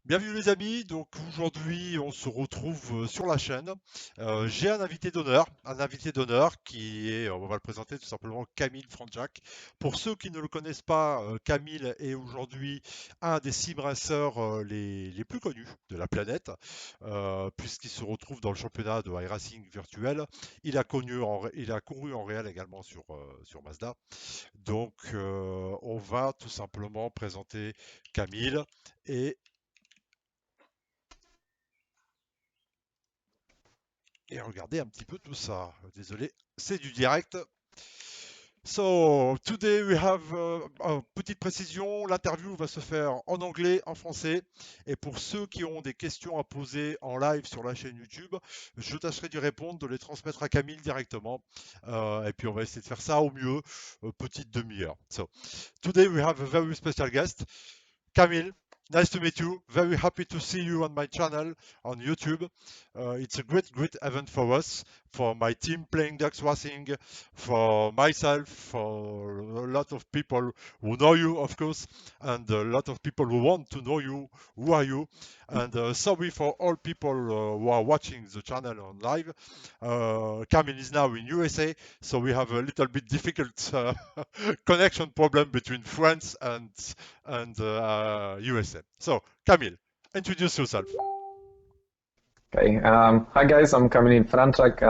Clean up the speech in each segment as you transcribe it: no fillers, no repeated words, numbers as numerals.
Bienvenue les amis, donc aujourd'hui on se retrouve sur la chaîne. J'ai un invité d'honneur qui est, on va le présenter tout simplement, Kamil Franczak. Pour ceux qui ne le connaissent pas, Kamil est aujourd'hui un des sim racers les plus connus de la planète, puisqu'il se retrouve dans le championnat de iracing virtuel. Il a couru en réel également sur Mazda. Donc on va tout simplement présenter Kamil et regardez un petit peu tout ça. Désolé, c'est du direct. So, today we have, petite précision, l'interview va se faire en anglais, en français. Et pour ceux qui ont des questions à poser en live sur la chaîne YouTube, je tâcherai d'y répondre, de les transmettre à Camille directement. Et puis on va essayer de faire ça au mieux, petite demi-heure. So, today we have a very special guest. Kamil, nice to meet you. Very happy to see you on my channel on YouTube. It's a great event for us, for my team playing Ducks Racing, for myself, for a lot of people who know you, of course, and a lot of people who want to know you. Who are you? And sorry for all people who are watching the channel on live. Kamil is now in USA, so we have a little bit difficult connection problem between France and USA. So, Kamil, introduce yourself. Okay. Hi guys, I'm Kamil Franczak.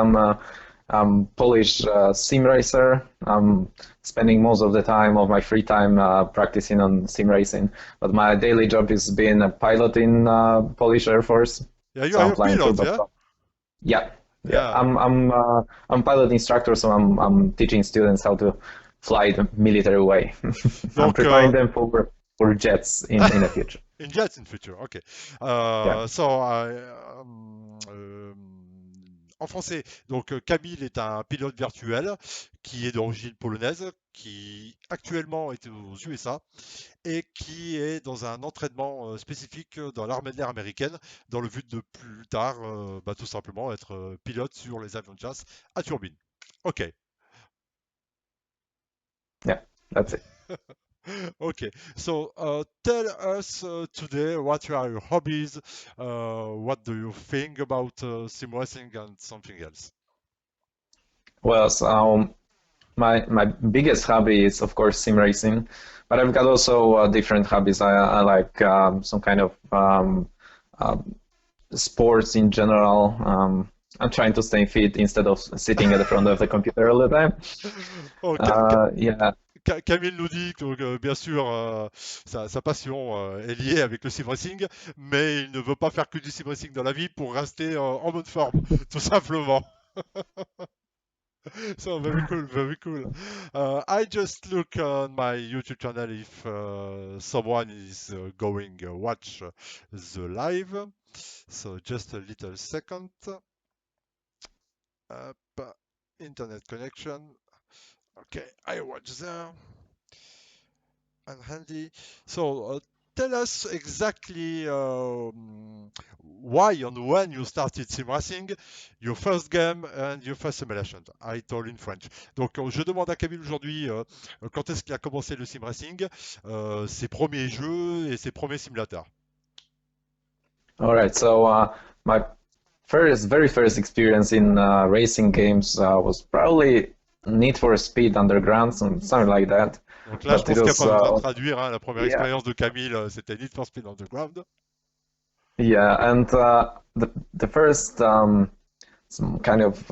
I'm Polish sim racer. I'm spending most of the time of my free time practicing on sim racing. But my daily job is being a pilot in Polish Air Force. Yeah, you So are I'm a flying pilot, yeah? turboprop. Yeah, yeah. Yeah. I'm pilot instructor, so I'm teaching students how to fly the military way. I'm Donc, preparing them for jets in the future. in jets in future, ok. Yeah. En français, donc Kamil est un pilote virtuel qui est d'origine polonaise, qui actuellement est aux USA et qui est dans un entraînement spécifique dans l'armée de l'air américaine, dans le but de plus tard, tout simplement être pilote sur les avions de chasse à turbine. Ok. Yeah, that's it. Okay, so tell us today what are your hobbies, what do you think about sim racing and something else? Well, so my biggest hobby is of course sim racing, but I've got also different hobbies. I like some kind of sports in general. I'm trying to stay fit instead of sitting at the front of the computer all the time. Oh, Yeah, Camille nous dit que bien sûr sa passion est liée avec le sim racing, mais il ne veut pas faire que du sim racing dans la vie pour rester en bonne forme, tout simplement. So very cool, very cool. I just look on my YouTube channel if someone is going watch the live. So just a little second. Up, internet connection. Okay, I watch there. And handy. So tell us exactly why and when you started sim racing, your first game and your first simulation. I told in French. Donc je demande à Camille aujourd'hui quand est-ce qu'il a commencé le sim racing, ses premiers jeux et ses premiers simulateurs. all right. So my very first experience in racing games was probably Need for Speed Underground, something like that. Donc là, je But it pense qu'il n'y a was pas besoin de traduire. Hein, la première yeah, expérience de Camille, c'était Need for Speed Underground. yeah, and the first some kind of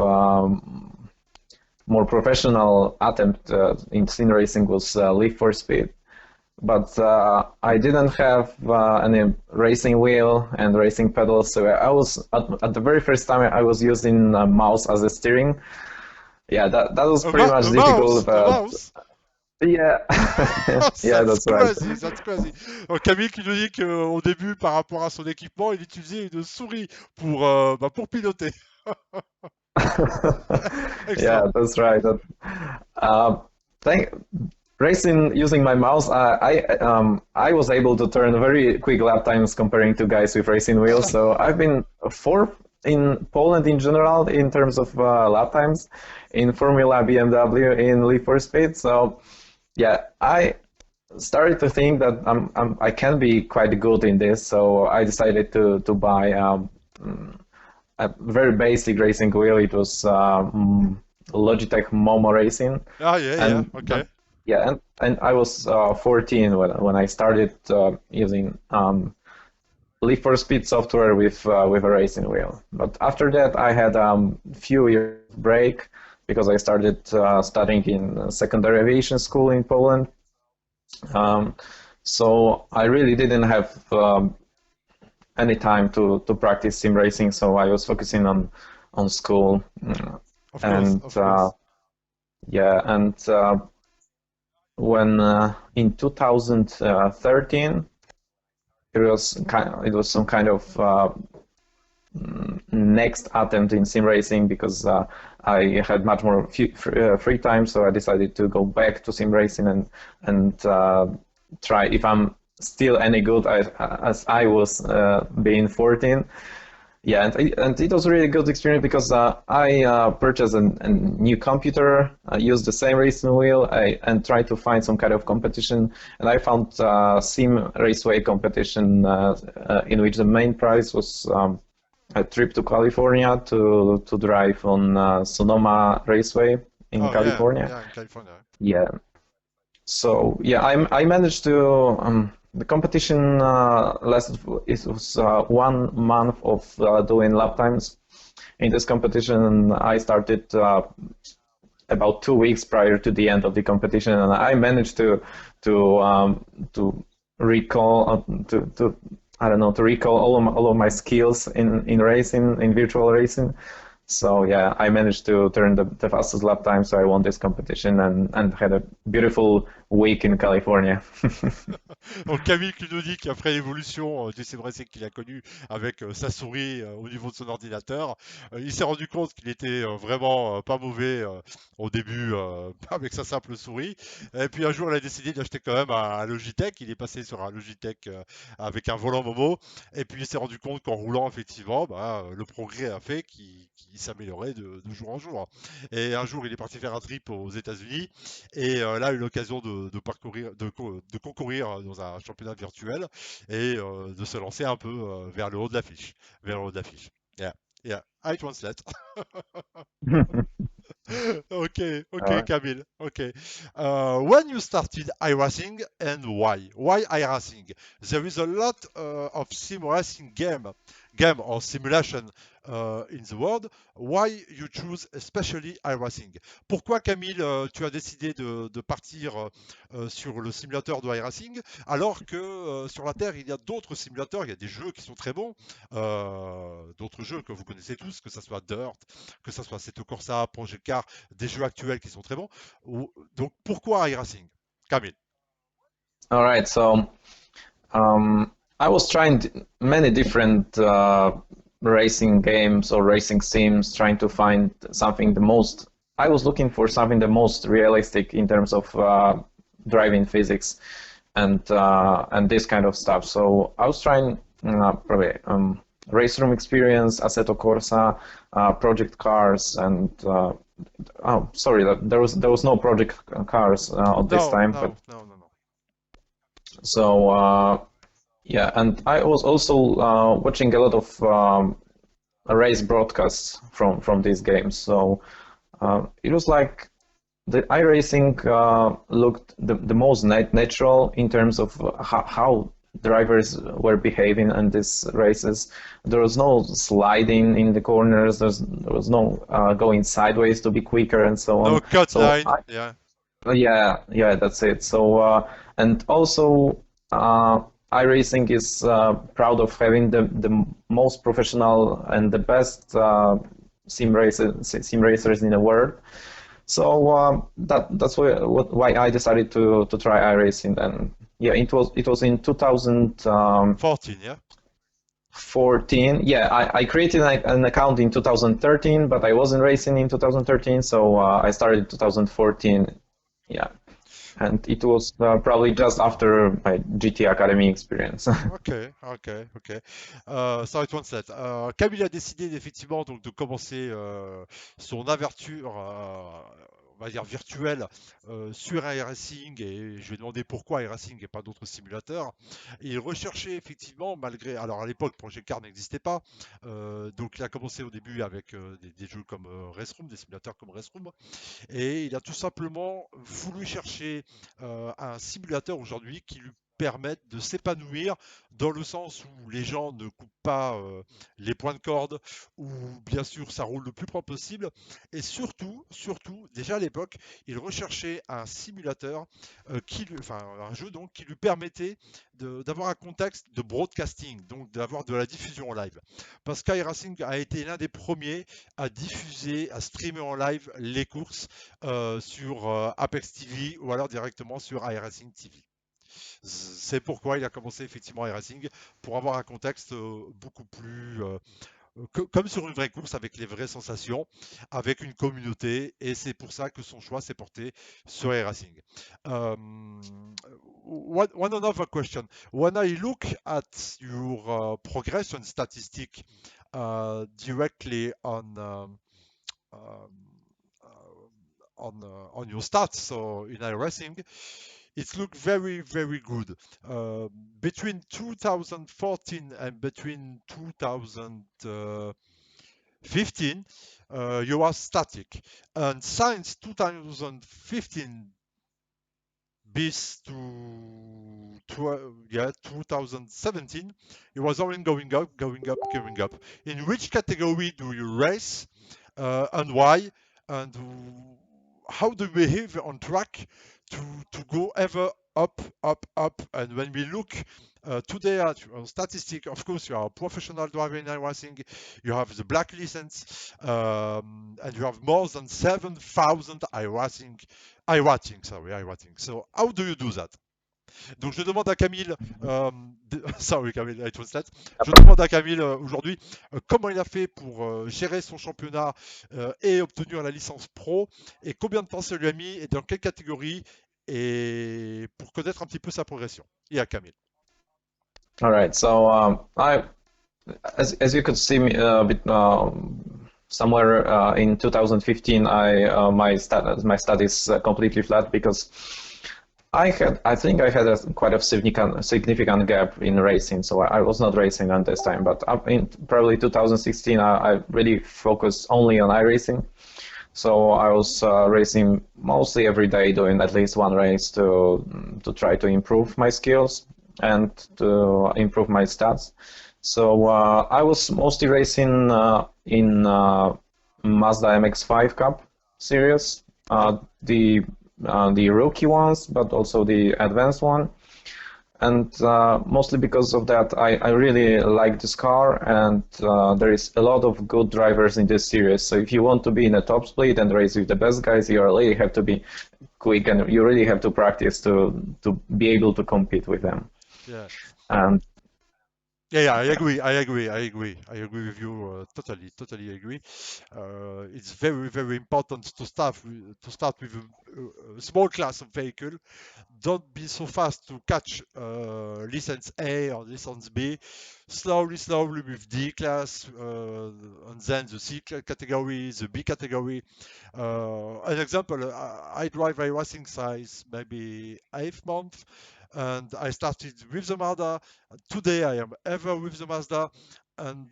more professional attempt in sim racing was Leaf for Speed. But I didn't have any racing wheel and racing pedals, so I was at the very first time I was using a mouse as a steering. Yeah, that was pretty much A difficult, mouse, a but mouse. yeah, yeah, That's that's right. crazy, that's crazy. Camille qui nous dit qu'au début, par rapport à son équipement, il utilisait une souris pour piloter. Extra. Yeah, that's right. Uh, thank, Racing using my mouse, I was able to turn very quick lap times comparing to guys with racing wheels. So I've been fourth in Poland in general in terms of lap times in Formula BMW in Leaf for Speed. So yeah, started to think that I can be quite good in this, so I decided to buy a very basic racing wheel. It was Logitech Momo Racing, Ah, yeah, yeah, and okay. yeah, and I was 14 when I started using Leaf for Speed software with a racing wheel. But after that, I had a few years break because I started studying in secondary aviation school in Poland. Um, so I really didn't have any time to practice sim racing. So I was focusing on school, Of course, and of course. yeah, and when in 2013 it was some kind of next attempt in sim racing because I had much more free time, so I decided to go back to sim racing and try if I'm still any good as I was being 14. Yeah, and it was a really good experience because I purchased a new computer, used the same racing wheel, and tried to find some kind of competition. And I found Sim Raceway competition in which the main prize was a trip to California to drive on Sonoma Raceway in Oh, yeah, California. yeah, in California. Yeah, so yeah, I managed to the competition lasted. It was 1 month of doing lap times. In this competition, I started about 2 weeks prior to the end of the competition, and I managed to to recall to I don't know to recall all of my skills in racing in virtual racing. So yeah, I managed to turn the fastest lap time, so I won this competition and had a beautiful week in California. Donc Camille qui nous dit qu'après l'évolution du sim racing qu'il a connu avec sa souris au niveau de son ordinateur, il s'est rendu compte qu'il était vraiment pas mauvais au début avec sa simple souris. Et puis un jour, il a décidé d'acheter quand même un Logitech. Il est passé sur un Logitech avec un volant Momo. Et puis il s'est rendu compte qu'en roulant, effectivement, le progrès a fait qu'il s'améliorait de jour en jour. Et un jour, il est parti faire un trip aux États-Unis. Et là, a eu l'occasion de parcourir, de concourir dans un championnat virtuel et de se lancer un peu vers le haut de l'affiche. Vers le haut de l'affiche. Yeah, yeah, I translate. Okay, okay, Uh, Kamil. Okay. When you started iRacing and why? Why iRacing? There is a lot of sim racing game or simulation in the world. Why you choose especially iRacing? Pourquoi, Camille, tu as décidé de partir sur le simulateur de iRacing alors que sur la Terre, il y a d'autres simulateurs, il y a des jeux qui sont très bons, d'autres jeux que vous connaissez tous, que ce soit Dirt, que ce soit Assetto Corsa, Project Car, des jeux actuels qui sont très bons. Donc pourquoi iRacing? Kamil. all right, so I was trying many different racing games or racing sims, trying to find something the most. I was looking for something the most realistic in terms of driving physics and this kind of stuff. So I was trying probably race room experience, Assetto Corsa, project cars, and oh, sorry, there was no project cars at this No, time, but no, no, no, no. so. Yeah, and I was also watching a lot of race broadcasts from these games. So it was like the iRacing looked the most natural in terms of how drivers were behaving in these races. There was no sliding in the corners. There was no going sideways to be quicker and so No on. cut So line. Yeah. yeah, that's it. So and also iRacing is proud of having the most professional and the best sim racers in the world. So that's why I decided to try iRacing. And yeah, it was in 2014. 14, yeah. Yeah, I created an account in 2013, but I wasn't racing in 2013, so I started in 2014. Yeah, and it was probably just after my GT Academy experience. Ok, ok, ok. Ça va être one set. Camille a décidé effectivement donc de commencer son aventure on va dire virtuel sur iRacing, et je lui ai demandé pourquoi iRacing et pas d'autres simulateurs. Et il recherchait effectivement, malgré, alors à l'époque Project Car n'existait pas, donc il a commencé au début avec des jeux comme Race Room, des simulateurs comme Race Room, et il a tout simplement voulu chercher un simulateur aujourd'hui qui lui permette de s'épanouir dans le sens où les gens ne coupent pas les points de corde, où bien sûr ça roule le plus propre possible, et surtout, déjà à l'époque, il recherchait un simulateur enfin un jeu donc qui lui permettait d'avoir un contexte de broadcasting, donc d'avoir de la diffusion en live. Parce qu'iRacing a été l'un des premiers à diffuser, à streamer en live les courses sur Apex TV ou alors directement sur iRacing TV. C'est pourquoi il a commencé effectivement iRacing, pour avoir un contexte beaucoup plus comme sur une vraie course, avec les vraies sensations, avec une communauté, et c'est pour ça que son choix s'est porté sur iRacing. One another question. When I look at your progression statistic directly um, on your stats, so in iRacing, it looked very good. Uh, Between 2014 and between 2015, you are static, and since 2015 bis to 2017, it was only going up, going up, going up. In which category do you race, and why? And how do you behave on track to go ever up, up, up? And when we look today at statistic, of course, you are a professional driver in iRacing, you have the black license, and you have more than 7,000 iRacing. So how do you do that? Donc je demande à Kamil, sorry Kamil, I translate. Je demande à Kamil aujourd'hui comment il a fait pour gérer son championnat et obtenir la licence pro, et combien de temps ça lui a mis, et dans quelle catégorie, et pour connaître un petit peu sa progression. Et à Kamil. All right, so as you could see me a bit somewhere in 2015, my studies completely flat because I think I had a quite a significant gap in racing, so I was not racing on this time. But up in probably 2016, I really focused only on iRacing. So I was racing mostly every day, doing at least one race to try to improve my skills and to improve my stats. So I was mostly racing in Mazda MX-5 Cup series, the rookie ones, but also the advanced one. And mostly because of that, I really like this car, and there is a lot of good drivers in this series. So if you want to be in a top split and race with the best guys, you really have to be quick, and you really have to practice to be able to compete with them. Yeah. And Yeah, I agree with you. Totally agree. It's very important to start with a small class of vehicle. Don't be so fast to catch license A or license B. Slowly with D class, and then the C category, the B category. An example, I drive a racing size maybe 8th month, and I started with the Mazda. Today I am ever with the Mazda, and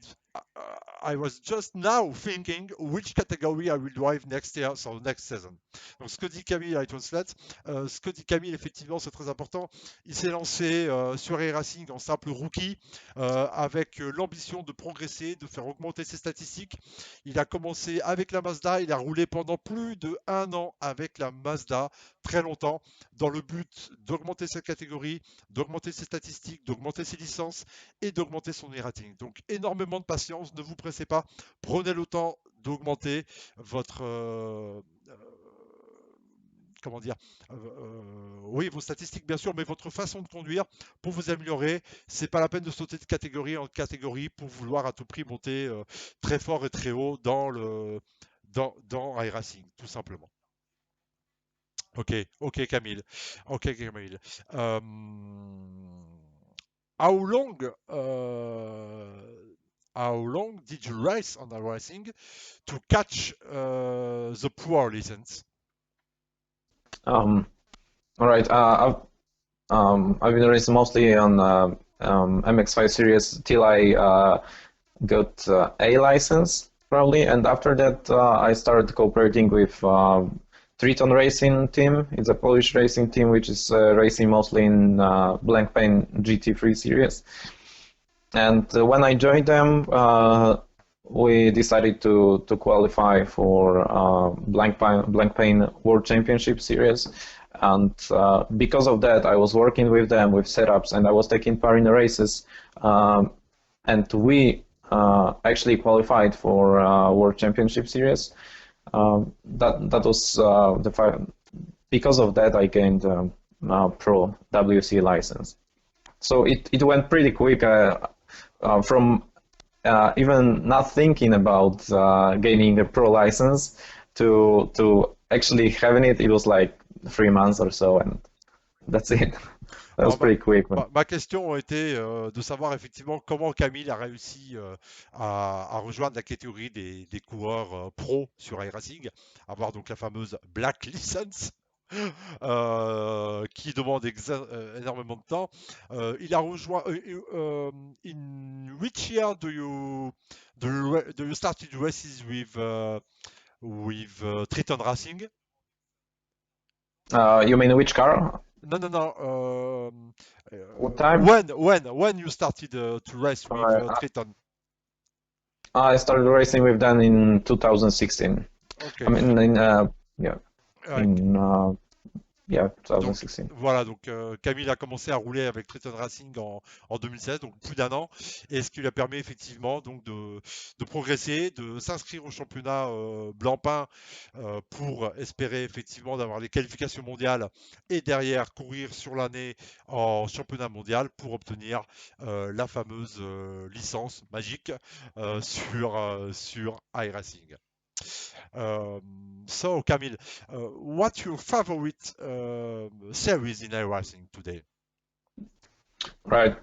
I was just now thinking which category I will drive next year, so next season. Donc ce que dit Camille, I translate, ce que dit Camille, effectivement, c'est très important. Il s'est lancé sur iRacing en simple rookie, avec l'ambition de progresser, de faire augmenter ses statistiques. Il a commencé avec la Mazda, il a roulé pendant plus de 1 an avec la Mazda, très longtemps, dans le but d'augmenter sa catégorie, d'augmenter ses statistiques, d'augmenter ses licences et d'augmenter son e-rating. Donc énormément de patience, ne vous pressez pas, prenez le temps d'augmenter votre comment dire, oui, vos statistiques bien sûr, mais votre façon de conduire pour vous améliorer. C'est pas la peine de sauter de catégorie en catégorie pour vouloir à tout prix monter très fort et très haut dans iRacing, tout simplement. Ok, Camille. Ok, Camille. How long, how long did you race on iRacing to catch the pro license? Um, all right. I've been racing mostly on MX5 series till I got A license probably, and after that I started cooperating with Triton Racing team. It's a Polish racing team which is racing mostly in blank pane GT3 series. And when I joined them, we decided to qualify for blank pane World Championship series. And because of that, I was working with them with setups, and I was taking part in the races. And we actually qualified for World Championship series. That was because of that I gained Pro WC license. So it went pretty quick from even not thinking about gaining a pro license to actually having it. It was like 3 months or so, and that's it. That was Alors, pretty quick. ma question était de savoir effectivement comment Camille a réussi à rejoindre la catégorie des coureurs pro sur iRacing, avoir donc la fameuse Black License. Qui demande énormément de temps. Il a rejoint. In which year do you started races with Triton Racing? You mean which car? No, no, no. What time? When you started to race with Uh, Triton? I started racing with them in 2016. I Okay. mean, yeah, Uh, in yeah, Donc 2016. voilà, donc Camille a commencé à rouler avec Triton Racing en 2016, donc plus d'un an, et ce qui lui a permis effectivement donc de progresser, de s'inscrire au championnat Blancpain pour espérer effectivement d'avoir les qualifications mondiales et derrière courir sur l'année en championnat mondial pour obtenir la fameuse licence magique sur iRacing. So, Kamil, what's your favorite series in iRacing today? Right.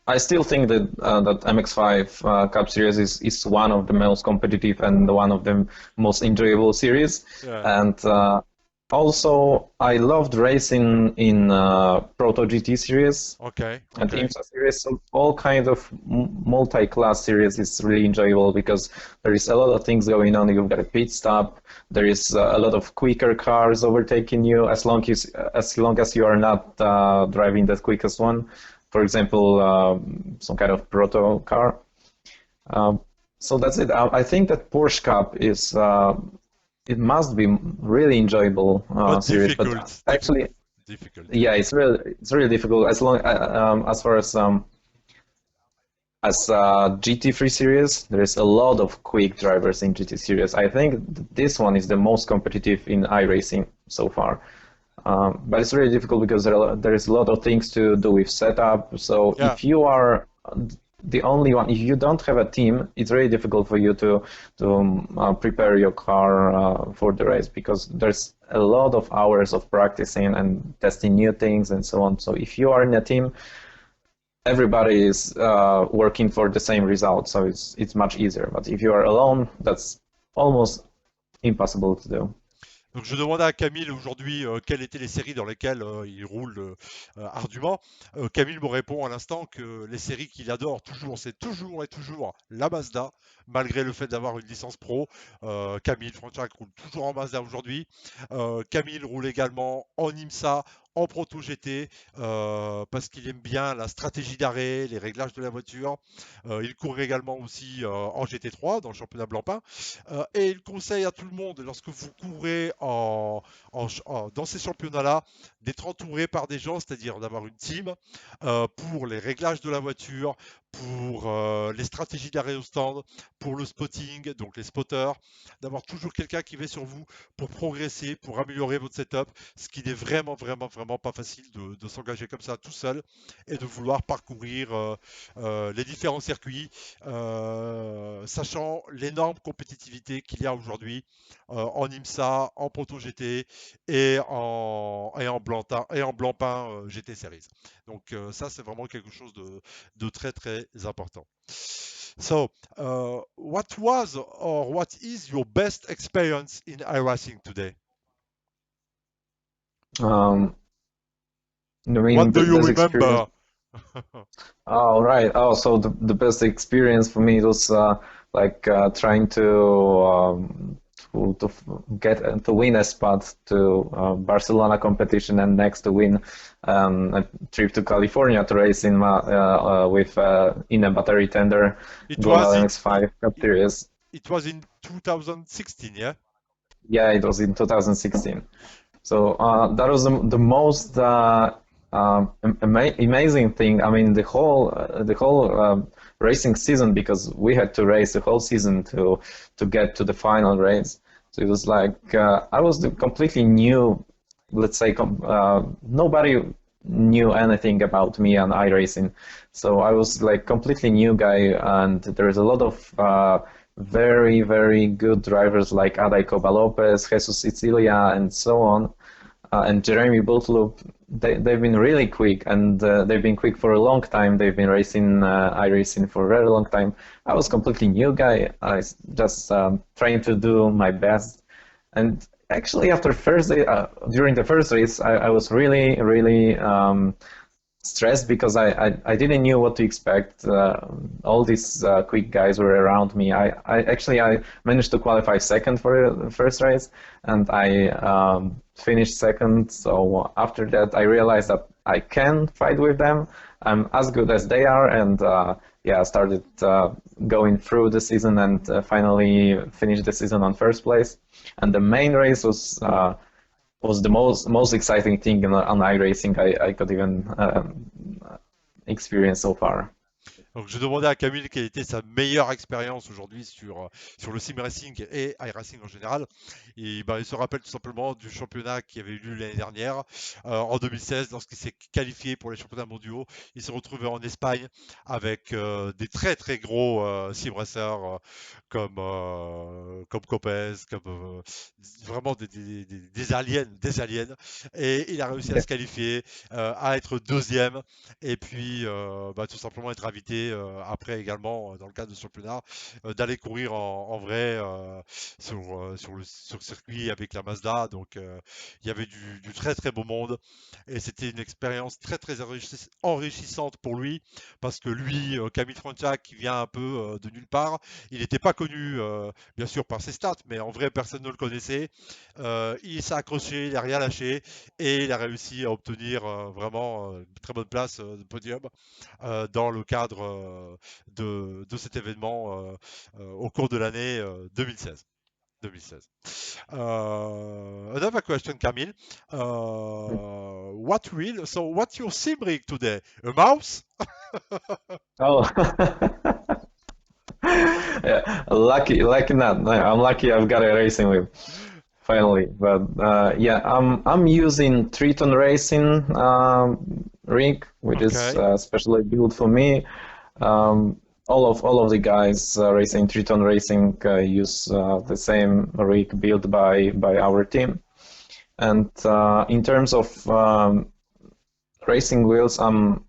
I still think that that MX5 Cup Series is one of the most competitive and one of the most enjoyable series. Yeah. And also, I loved racing in Proto GT series Okay. and Okay. IMSA series. So all kind of multi-class series is really enjoyable because there is a lot of things going on. You've got a pit stop. There is a lot of quicker cars overtaking you as long as you are not driving the quickest one. For example, some kind of proto car. Um, so that's it. I think that Porsche Cup is it must be really enjoyable But series, but difficult. actually, Difficult. yeah, it's really difficult as far as GT3 series. There is a lot of quick drivers in GT series. I think this one is the most competitive in iRacing so far. But it's really difficult because there is a lot of things to do with setup. So Yeah. if you are the only one, if you don't have a team, it's really difficult for you to prepare your car for the race because there's a lot of hours of practicing and testing new things and so on. So if you are in a team, everybody is working for the same result, so it's much easier. But if you are alone, that's almost impossible to do. Donc je demandais à Camille aujourd'hui quelles étaient les séries dans lesquelles il roule ardument. Camille me répond à l'instant que les séries qu'il adore toujours, c'est toujours et toujours la Mazda, malgré le fait d'avoir une licence pro. Camille Franczak roule toujours en Mazda aujourd'hui. Camille roule également en IMSA, en Proto GT, parce qu'il aime bien la stratégie d'arrêt, les réglages de la voiture. Il court également aussi en GT3 dans le championnat Blancpain. Et il conseille à tout le monde, lorsque vous courez dans ces championnats-là, d'être entouré par des gens, c'est-à-dire d'avoir une team pour les réglages de la voiture, pour les stratégies d'arrêt au stand, pour le spotting, donc les spotters, d'avoir toujours quelqu'un qui veut sur vous pour progresser, pour améliorer votre setup, ce qui n'est vraiment, vraiment, vraiment pas facile de s'engager comme ça tout seul et de vouloir parcourir les différents circuits, sachant l'énorme compétitivité qu'il y a aujourd'hui en IMSA, en Proto GT et en Blancpain GT Series. Donc ça, c'est vraiment quelque chose de très très important. So, what was or what is your best experience in iRacing today? Um, I What mean, do the you best experience. remember? Oh, right. Oh, so the best experience for me was like trying to win a spot to Barcelona competition and next to win a trip to California to race with in a battery tender It Global was in MX-5 Cup it, Series. it was in 2016, yeah? Yeah, it was in 2016. So that was the most amazing thing. I mean, the whole racing season, because we had to race the whole season to get to the final race. So it was like I was the completely new, let's say, nobody knew anything about me and iRacing. So I was like completely new guy, and there's a lot of very, very good drivers like Adai Lopez, Jesus Sicilia, and so on, and Jeremy Bootloop. They've been really quick, and they've been quick for a long time. They've been racing iRacing for a very long time. I was completely new guy. I was just trying to do my best. And actually, after first day, during the first race, I was really, really stressed because I didn't know what to expect. All these quick guys were around me. I managed to qualify second for the first race, and I finished second. So after that, I realized that I can fight with them. I'm as good as they are, and yeah, I started going through the season and finally finished the season on first place. And the main race was the most exciting thing on iRacing I could even experience so far. Donc, je demandais à Camille quelle était sa meilleure expérience aujourd'hui sur le sim racing et iRacing en général. Et ben, il se rappelle tout simplement du championnat qui avait eu lieu l'année dernière, en 2016, lorsqu'il s'est qualifié pour les championnats mondiaux. Il s'est retrouvé en Espagne avec des très très gros sim racers comme Copez, comme vraiment des aliens. Et il a réussi à Yeah. se qualifier, à être deuxième et puis bah, tout simplement être invité après également dans le cadre de ce championnat d'aller courir en vrai sur le circuit avec la Mazda. Donc il y avait du très très beau monde et c'était une expérience très très enrichissante pour lui parce que lui, Kamil Franczak, qui vient un peu de nulle part, il n'était pas connu bien sûr par ses stats, mais en vrai personne ne le connaissait. Il s'est accroché, il n'a rien lâché et il a réussi à obtenir vraiment une très bonne place de podium dans le cadre de cet événement au cours de l'année 2016. 2016. Another question, Camille. What's your sim rig today? A mouse? Oh, yeah, lucky not. No, I'm lucky I've got a racing wheel finally. But yeah, I'm using Triton Racing rig, which is Okay. specially built for me. Um, all of the guys racing Triton Racing use the same rig built by our team. And in terms of racing wheels,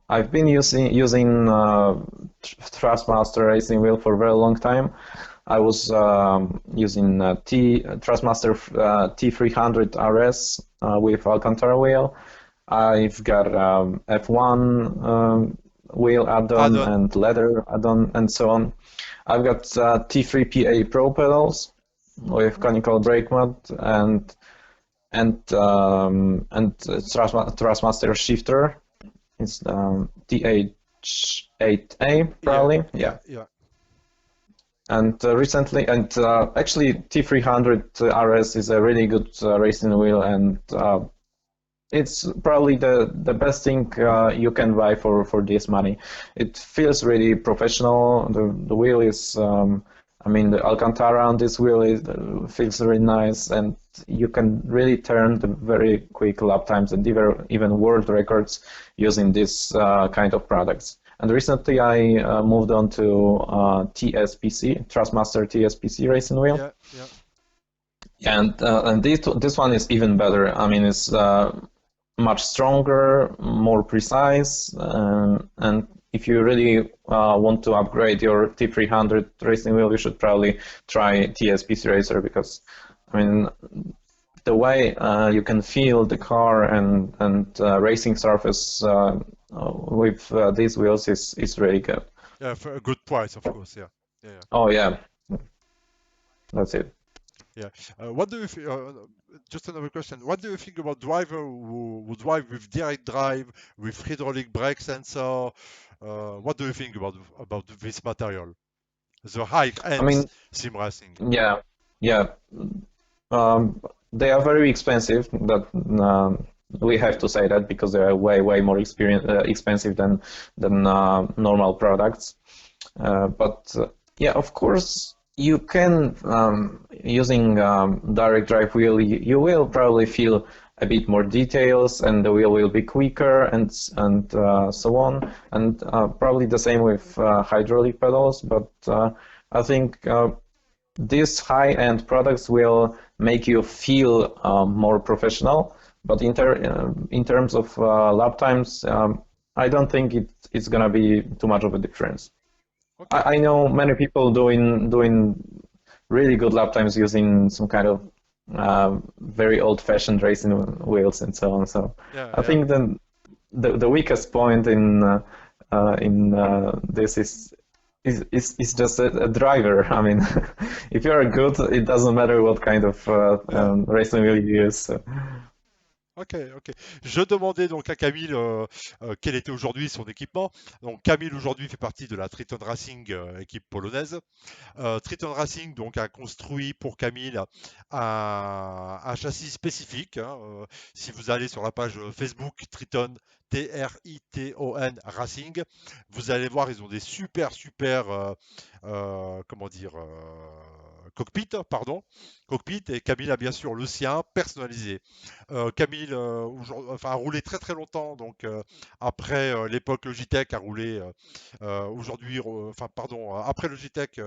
I've been using Thrustmaster racing wheel for a very long time. I was using Thrustmaster T300 RS with Alcantara wheel. I've got F1 wheel add-on Add-on. and leather add-on and so on. I've got T3PA Pro pedals with conical brake mod and Thrustmaster shifter. It's TH8A Yeah, probably, yeah, yeah. yeah. And recently, and actually T300 RS is a really good racing wheel, and it's probably the best thing you can buy for this money. It feels really professional. The wheel is, I mean, the Alcantara on this wheel feels really nice, and you can really turn the very quick lap times and even world records using this kind of products. And recently I moved on to TSPC, Trustmaster TSPC racing wheel. Yeah, yeah. And this one is even better. I mean, it's much stronger, more precise, and if you really want to upgrade your T300 racing wheel, you should probably try TSPC Racer because, I mean, the way you can feel the car and racing surface with these wheels is really good. Yeah, for a good price, of course. Yeah, yeah, yeah. Oh yeah, that's it. Yeah. What do you just another question? What do you think about driver who drive with direct drive, with hydraulic brake sensor? What do you think about this material? The I high-end mean, sim racing. yeah, yeah. They are very expensive. That we have to say that because they are way more expensive than normal products. But yeah, of course, you can using direct drive wheel. You will probably feel a bit more details, and the wheel will be quicker, and so on. And probably the same with hydraulic pedals. But I think these high-end products will make you feel more professional. But in terms of lap times, I don't think it's gonna be too much of a difference. Okay. I know many people doing really good lap times using some kind of very old-fashioned racing wheels and so on. So Yeah, I yeah. think the weakest point in this is just a driver. I mean, if you're good, it doesn't matter what kind of Yeah. racing wheel you use. So. Ok, ok. Je demandais donc à Camille quel était aujourd'hui son équipement. Donc Camille aujourd'hui fait partie de la Triton Racing, équipe polonaise. Triton Racing donc a construit pour Camille un châssis spécifique, hein. Si vous allez sur la page Facebook Triton, Triton Racing, vous allez voir, ils ont des super comment dire, cockpit, pardon, cockpit, et Camille a bien sûr le sien personnalisé. Camille enfin, a roulé très longtemps, donc après l'époque Logitech a roulé aujourd'hui, enfin pardon, après Logitech,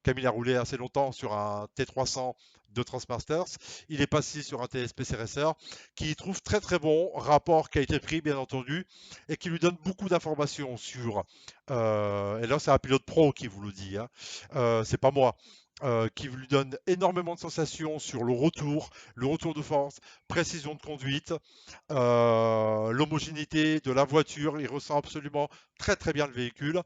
Camille a roulé assez longtemps sur un T300 de Transmasters. Il est passé sur un TSP Racer qui trouve très bon rapport qualité-prix, bien entendu, et qui lui donne beaucoup d'informations sur. Et là, c'est un pilote pro qui vous le dit, hein. C'est pas moi. Qui lui donne énormément de sensations sur le retour de force, précision de conduite, l'homogénéité de la voiture. Il ressent absolument très bien le véhicule.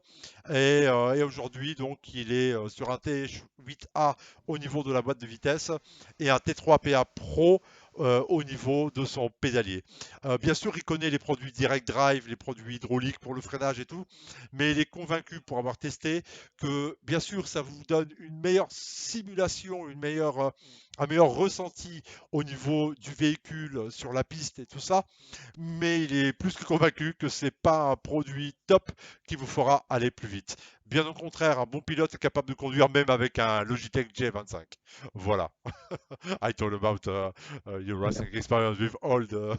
Et aujourd'hui, donc, il est sur un T8A au niveau de la boîte de vitesse et un T3PA Pro au niveau de son pédalier. Bien sûr, il connaît les produits direct drive, les produits hydrauliques pour le freinage et tout, mais il est convaincu pour avoir testé que, bien sûr, ça vous donne une meilleure simulation, un meilleur ressenti au niveau du véhicule sur la piste et tout ça, mais il est plus que convaincu que c'est pas un produit top qui vous fera aller plus vite. Bien au contraire, un bon pilote est capable de conduire même avec un Logitech J25. Voilà. I told about your Yeah. racing experience with all the.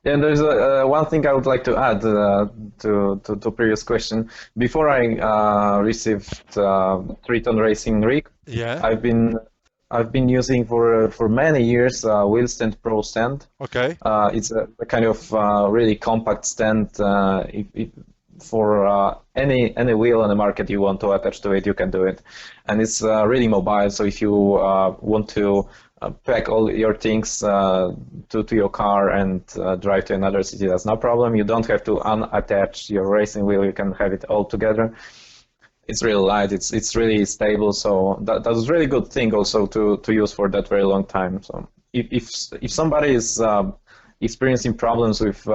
And there's one thing I would like to add to previous question. Before I received Triton Racing rig, Yeah. I've been I've been using for many years Wheel Stand Pro stand. Okay. It's a kind of really compact stand. If for any wheel on the market you want to attach to it, you can do it, and it's really mobile. So if you want to pack all your things to your car and drive to another city, that's no problem. You don't have to unattach your racing wheel. You can have it all together. It's really light. It's really stable. So that's a really good thing also to use for that very long time. So if somebody is experiencing problems with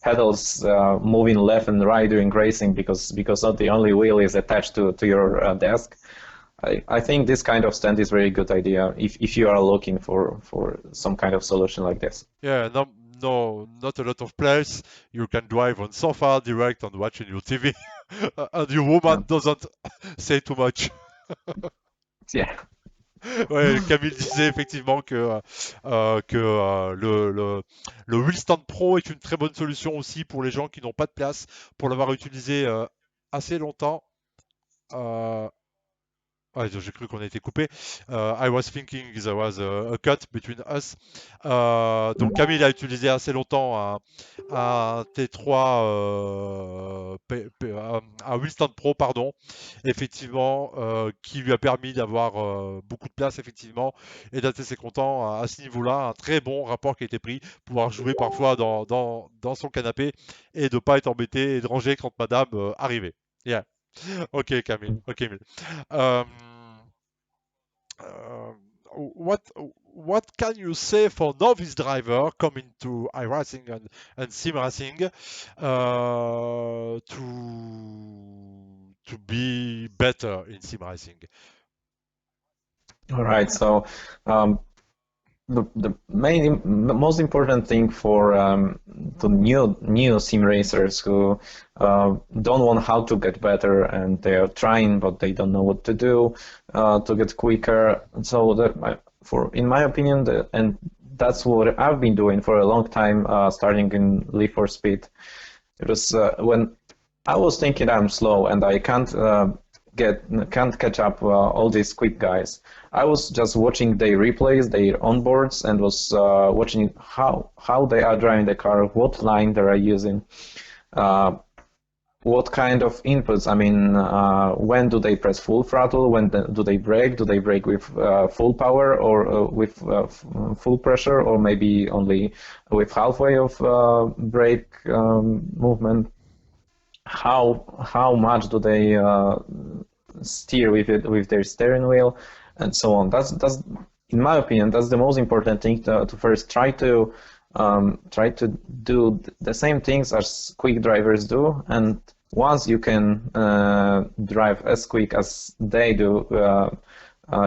pedals moving left and right during racing because not the only wheel is attached to your desk, I think this kind of stand is a very good idea if you are looking for some kind of solution like this. Yeah. No. No, not a lot of place. You can drive on sofa direct and watching your TV, and your Yeah. woman doesn't say too much. Yeah. Ouais, Camille disait effectivement que le Wheel Stand Pro est une très bonne solution aussi pour les gens qui n'ont pas de place, pour l'avoir utilisé assez longtemps. Euh, Ah, j'ai cru qu'on a été coupé. I was thinking there was a cut between us. Donc Camille a utilisé assez longtemps un T3 un Winston Pro, pardon, effectivement, qui lui a permis d'avoir beaucoup de place, effectivement, et d'être assez content à ce niveau-là. Un très bon rapport qui a été pris, pouvoir jouer parfois dans son canapé et de ne pas être embêté et de ranger quand madame arrivait. Yeah. Ok, Camille. Ok, Camille. Um, uh, what can you say for novice driver coming to iRacing and sim racing to be better in sim racing? All right, so um, the most important thing for the new sim racers who don't want how to get better and they are trying but they don't know what to do to get quicker. So in my opinion, and that's what I've been doing for a long time, starting in Leaf for Speed. It was when I was thinking I'm slow and I can't catch up all these quick guys. I was just watching their replays, their onboards, and was watching how they are driving the car, what line they are using, what kind of inputs. I mean, when do they press full throttle? When do they brake? Do they brake with full power or with full pressure, or maybe only with halfway of brake movement? How much do they steer with their steering wheel, and so on. That's in my opinion, that's the most important thing to first try to do the same things as quick drivers do, and once you can drive as quick as they do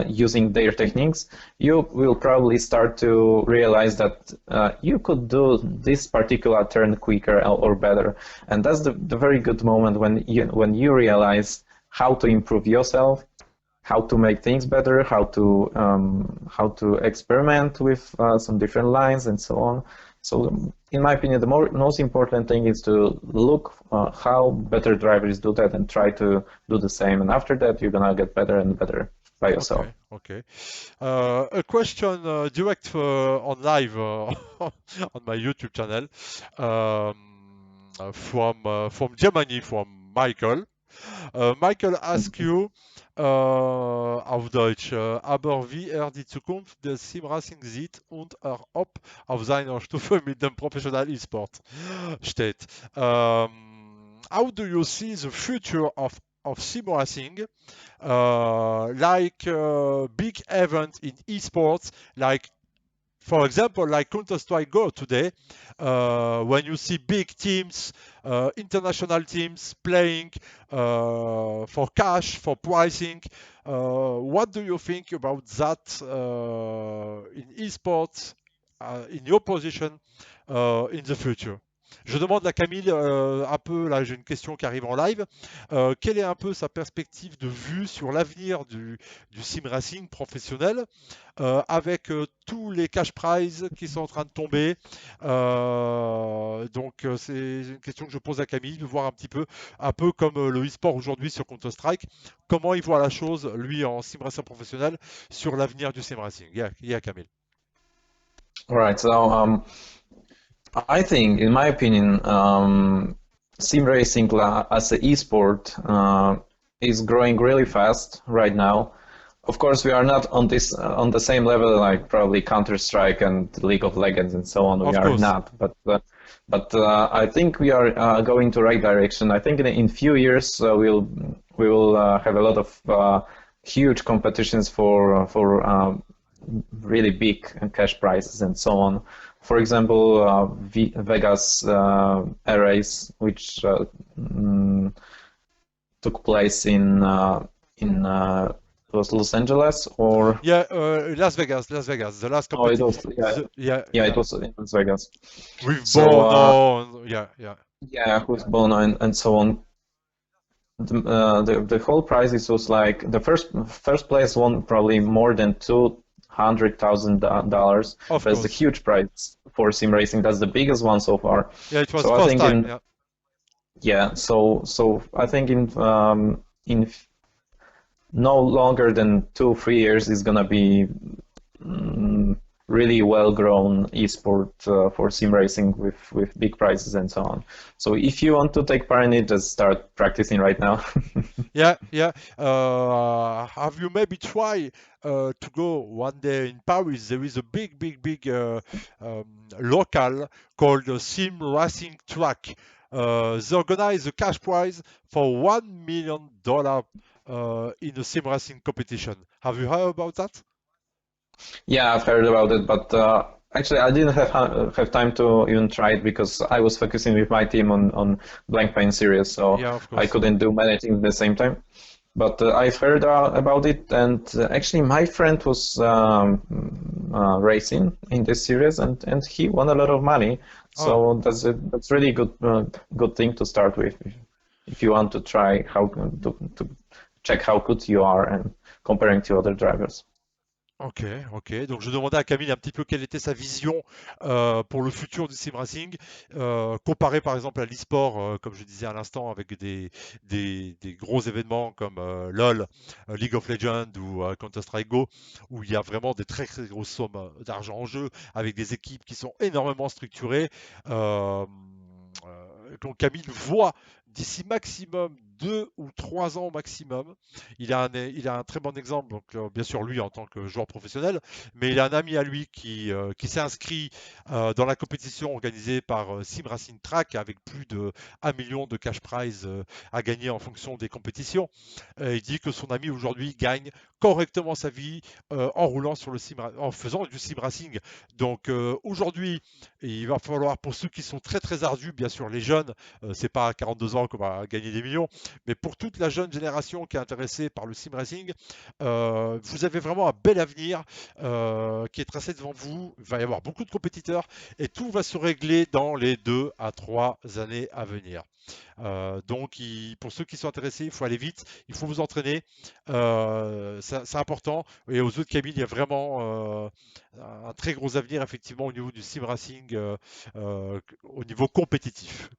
using their techniques, you will probably start to realize that you could do this particular turn quicker or better, and that's the very good moment when you realize how to improve yourself, how to make things better, how to experiment with some different lines and so on. So, in my opinion, the most important thing is to look how better drivers do that and try to do the same. And after that, you're gonna get better and better by yourself. Okay. A question direct on live on my YouTube channel from Germany, from Michael. Michael asks you auf Deutsch, aber wie die Zukunft des Simracing sieht und ob auf seiner Stufe mit dem Professional E-Sport steht. How do you see the future of Simracing? Like big event in esports, like for example, like Counter-Strike Go today, when you see big teams, international teams playing for cash, for pricing, what do you think about that in esports, in your position, in the future? Je demande à Camille un peu, là j'ai une question qui arrive en live, quelle est un peu sa perspective de vue sur l'avenir du sim racing professionnel avec tous les cash prizes qui sont en train de tomber. Donc c'est une question que je pose à Camille, de voir un peu comme le e-sport aujourd'hui sur Counter-Strike, comment il voit la chose, lui en sim racing professionnel, sur l'avenir du sim racing. Yeah, Camille. All right, so I think, in my opinion, sim racing as an e-sport is growing really fast right now. Of course, we are not on the same level like probably Counter-Strike and League of Legends and so on. We are not, but I think we are going to right direction. I think in few years we will have a lot of huge competitions for really big cash prizes and so on. For example, Vegas Air Race, which took place in was Los Angeles or Las Vegas. The last competition. Oh, it was it was in Las Vegas. With Bono, with Bono and so on. The whole prize was like the first place won probably more than $200,000. That's a huge prize for sim racing. That's the biggest one so far. Yeah, it was so first time. So I think in no longer than 2 3 years is gonna be mm, really well-grown esport for sim racing with big prizes and so on. So if you want to take part in it, just start practicing right now. Yeah, yeah. Have you maybe tried to go one day in Paris? There is a big local called the Sim Racing Track. They organize a cash prize for $1 million in a sim racing competition. Have you heard about that? Yeah, I've heard about it, but actually I didn't have time to even try it because I was focusing with my team on Blank Pain series, so Yeah, of I course. couldn't do many things at the same time. But I've heard about it, and actually my friend was racing in this series, and he won a lot of money. Oh, So that's really good thing to start with if you want to try how to check how good you are and comparing to other drivers. ok, ok. Donc je demandais à Camille un petit peu quelle était sa vision pour le futur du sim racing, comparé par exemple à l'e-sport, comme je disais à l'instant, avec des gros événements comme LoL, League of Legends ou Counter-Strike Go, où il y a vraiment des très grosses sommes d'argent en jeu, avec des équipes qui sont énormément structurées. Euh, donc Camille voit d'ici maximum 2 ou 3 ans maximum. Il a un très bon exemple, donc bien sûr lui en tant que joueur professionnel, mais il a un ami à lui qui s'est inscrit dans la compétition organisée par Sim Racing Track avec plus de 1 million de cash prize à gagner en fonction des compétitions. Il dit que son ami aujourd'hui gagne correctement sa vie en faisant du sim racing. Donc aujourd'hui, il va falloir pour ceux qui sont très ardus, bien sûr les jeunes, c'est pas à 42 ans qu'on va gagner des millions, mais pour toute la jeune génération qui est intéressée par le sim racing, vous avez vraiment un bel avenir qui est tracé devant vous. Il va y avoir beaucoup de compétiteurs et tout va se régler dans les 2 à 3 années à venir. Donc, pour ceux qui sont intéressés, il faut aller vite, il faut vous entraîner, c'est important. Et aux autres cabines, il y a vraiment un très gros avenir effectivement au niveau du sim racing, au niveau compétitif.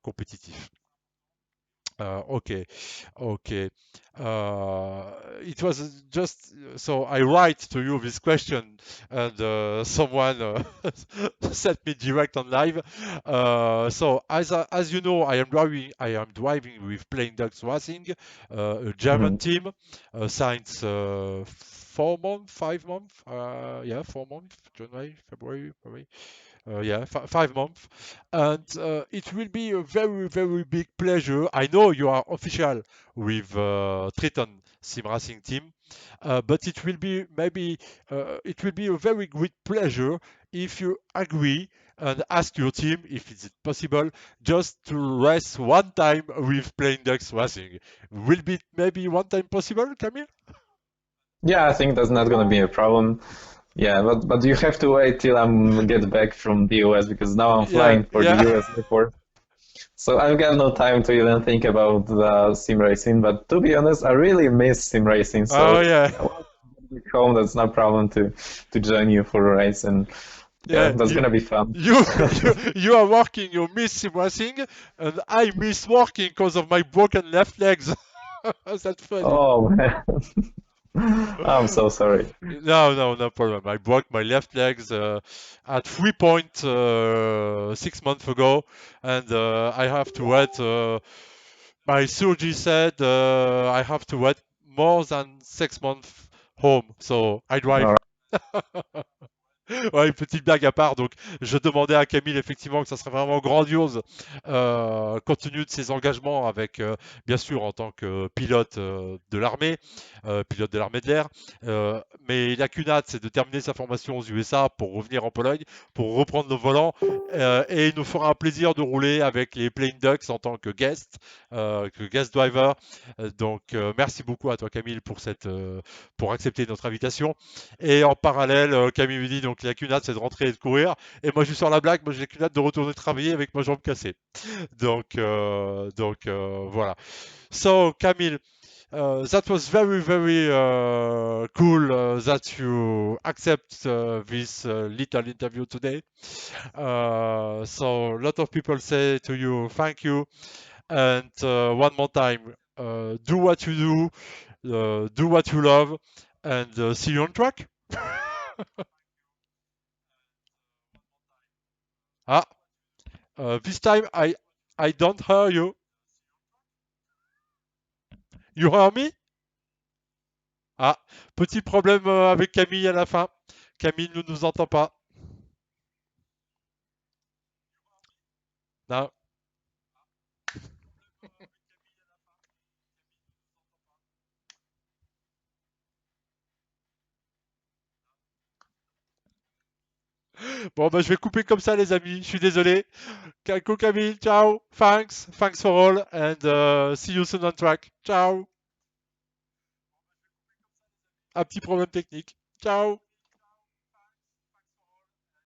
Okay, okay. It was just so I write to you this question, and someone sent me direct on live. So as you know, I am driving with Plain Ducks Racing, a German Mhm. team, since 4 months, 5 months, yeah, 4 months, January, February. Yeah, 5 months, and it will be a very big pleasure. I know you are official with Triton Sim Racing team, but it will be maybe it will be a very great pleasure if you agree and ask your team if it's possible just to race one time with Plain Ducks Racing. Will be maybe one time possible, Camille? Yeah, I think that's not gonna be a problem. Yeah, but you have to wait till I'm get back from the US because now I'm Yeah, flying for the yeah. US airport. So I've got no time to even think about sim racing. But to be honest, I really miss sim racing. Oh So yeah. I want to get home. That's no problem to join you for a race, and yeah, Yeah, that's gonna be fun. you are working, you miss racing, and I miss working because of my broken left legs. That's funny. Oh man, I'm so sorry. No problem. I broke my left legs at 3.6 months ago, and I have to wait. My surgery said I have to wait more than 6 months home, so I All drive. right. Ouais, une petite blague à part. Donc, je demandais à Camille effectivement que ça serait vraiment grandiose, compte tenu de ses engagements avec, bien sûr, en tant que pilote de l'armée de l'air. Mais il a qu'une hâte, c'est de terminer sa formation aux USA pour revenir en Pologne, pour reprendre le volant, et il nous fera un plaisir de rouler avec les Plain Ducks en tant que guest driver. Donc, merci beaucoup à toi, Camille, pour accepter notre invitation. Et en parallèle, Camille me dit donc il n'y a qu'une hâte, c'est de rentrer et de courir. Et moi je suis sur la blague, moi j'ai qu'une hâte de retourner travailler avec ma jambe cassée. Donc voilà. So Camille, that was very cool that you accept this little interview today. So a lot of people say to you thank you, and one more time, do what you do. do what you love, and see you on track. Ah, this time I don't hear you. You hear me? Ah, petit problème avec Camille à la fin. Camille ne nous entend pas. Non. Bon, bah, je vais couper comme ça, les amis. Je suis désolé. Go Camille, ciao. Thanks. Thanks for all. And see you soon on track. Ciao. Un petit problème technique. Ciao.